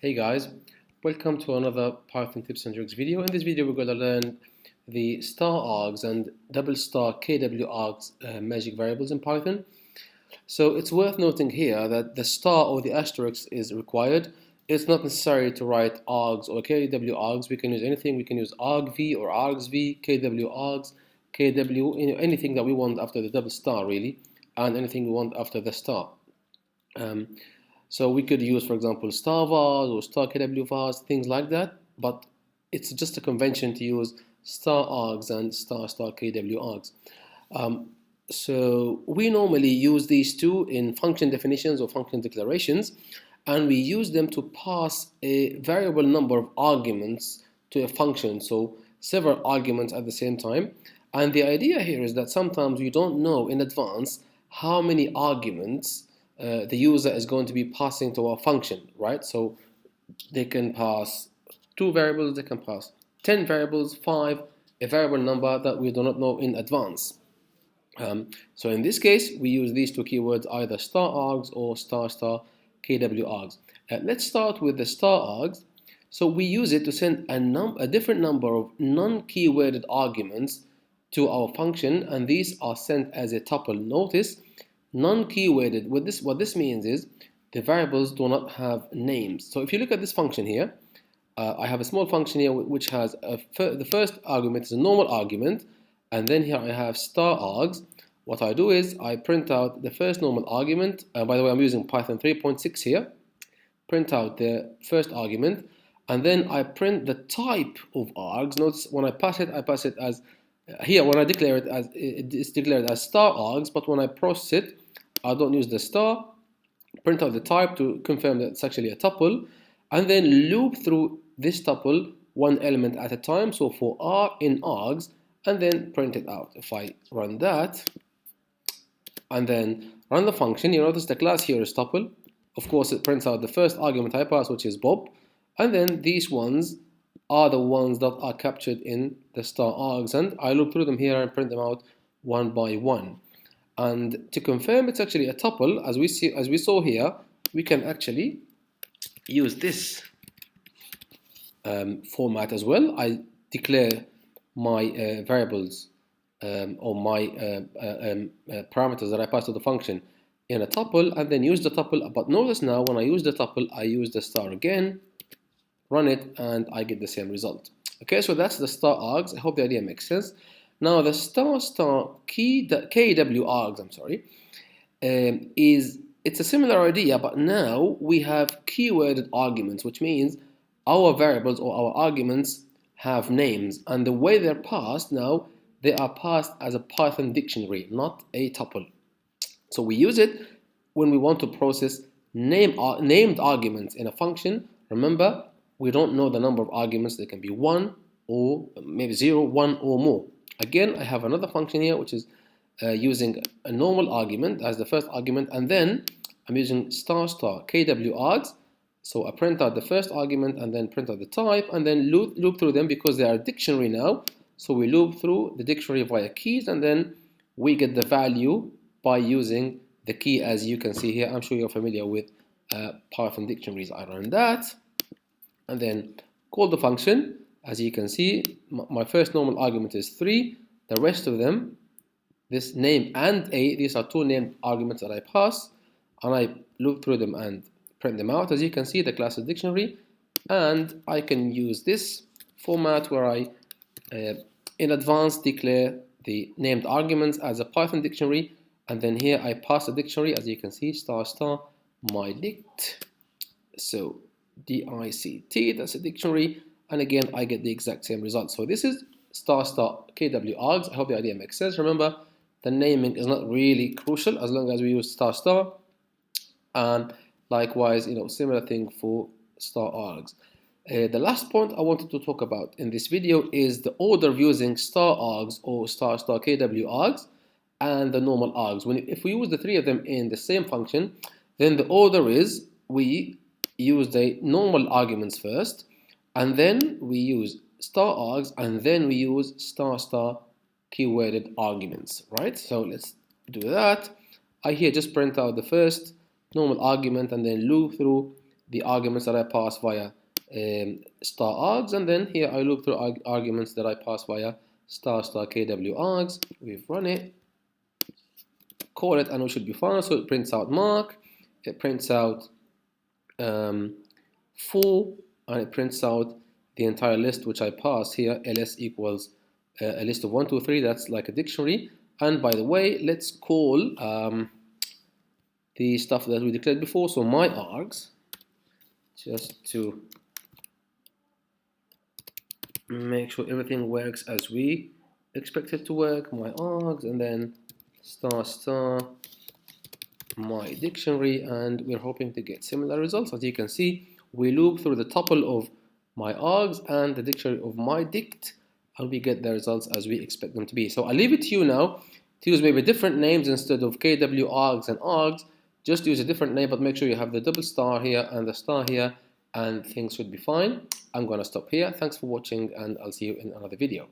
Hey guys, welcome to another Python tips and tricks video. In this video we're going to learn the star args and double star kwargs magic variables in Python. So it's worth noting here that the star or the asterisk is required. It's not necessary to write args or kwargs. We can use anything. We can use argv or argsv, kwargs, kw, anything that we want after the double star really, and anything we want after the star. So we could use, for example, star vars or star kw vars, things like that, but it's just a convention to use star args and star kw args. So we normally use these two in function definitions or function declarations, and we use them to pass a variable number of arguments to a function, so several arguments at the same time. And the idea here is that sometimes we don't know in advance how many arguments the user is going to be passing to our function, right? So they can pass 2 variables, they can pass 10 variables, 5, a variable number that we do not know in advance. So in this case, we use these two keywords, either star args or star kw args. Let's start with the star args. So we use it to send a different number of non-keyworded arguments to our function, and these are sent as a tuple. Notice, non-keyworded. What this means is the variables do not have names. So if you look at this function here, I have a small function here which has the first argument is a normal argument, and then here I have star args. What I do is I print out the first normal argument. By the way, I'm using Python 3.6 here. Print out the first argument, and then I print the type of args. Notice when I pass it as here when I declare it as it's declared as star args, but when I process it, I don't use the star. Print out the type to confirm that it's actually a tuple, and then loop through this tuple one element at a time. So for r in args, and then print it out. If I run that and then run the function, you notice the class here is tuple. Of course, it prints out the first argument I pass, which is Bob, and then these ones are the ones that are captured in the star args, and I loop through them here and print them out one by one. And to confirm it's actually a tuple, as we saw here, we can actually use this format as well. I declare my variables or my parameters that I pass to the function in a tuple, and then use the tuple. But notice now when I use the tuple, I use the star again, run it, and I get the same result. Okay, so that's the star args. I hope the idea makes sense. Now the star kw args, it's a similar idea, but now we have keyworded arguments, which means our variables or our arguments have names, and the way they're passed now, they are passed as a Python dictionary, not a tuple. So we use it when we want to process named arguments in a function. Remember, we don't know the number of arguments. They can be 1 or maybe 0, 1 or more. Again, I have another function here which is using a normal argument as the first argument, and then I'm using star kw args. So I print out the first argument and then print out the type, and then loop through them because they are a dictionary now. So we loop through the dictionary via keys, and then we get the value by using the key, as you can see here. I'm sure you're familiar with Python dictionaries. I run that and then call the function. As you can see, my first normal argument is 3. The rest of them, this name and a, these are 2 named arguments that I pass, and I loop through them and print them out. As you can see, the class is dictionary, and I can use this format where I in advance declare the named arguments as a Python dictionary, and then here I pass the dictionary, as you can see, star my dict. So dict, that's a dictionary, and again I get the exact same result. So this is star kw args. I hope the idea makes sense. Remember, the naming is not really crucial as long as we use star, and likewise, similar thing for star args. The last point I wanted to talk about in this video is the order of using star args or star kw args and the normal args. If we use the 3 of them in the same function, then the order is we use the normal arguments first, and then we use star args, and then we use star keyworded arguments, right? So let's do that. I here just print out the first normal argument and then loop through the arguments that I pass via star args, and then here I loop through arguments that I pass via star kw args. We've run it, call it, and we should be fine. So it prints out mark, it prints out full, and it prints out the entire list which I pass here. ls equals a list of 1, 2, 3. That's like a dictionary. And by the way, let's call the stuff that we declared before. So my args, just to make sure everything works as we expect it to work. My args, and then star my dictionary, and we're hoping to get similar results. As you can see, we loop through the tuple of my args and the dictionary of my dict, and we get the results as we expect them to be. So I'll leave it to you now to use maybe different names instead of kw args and args. Just use a different name, but make sure you have the double star here and the star here, and things should be fine. I'm going to stop here. Thanks for watching, and I'll see you in another video.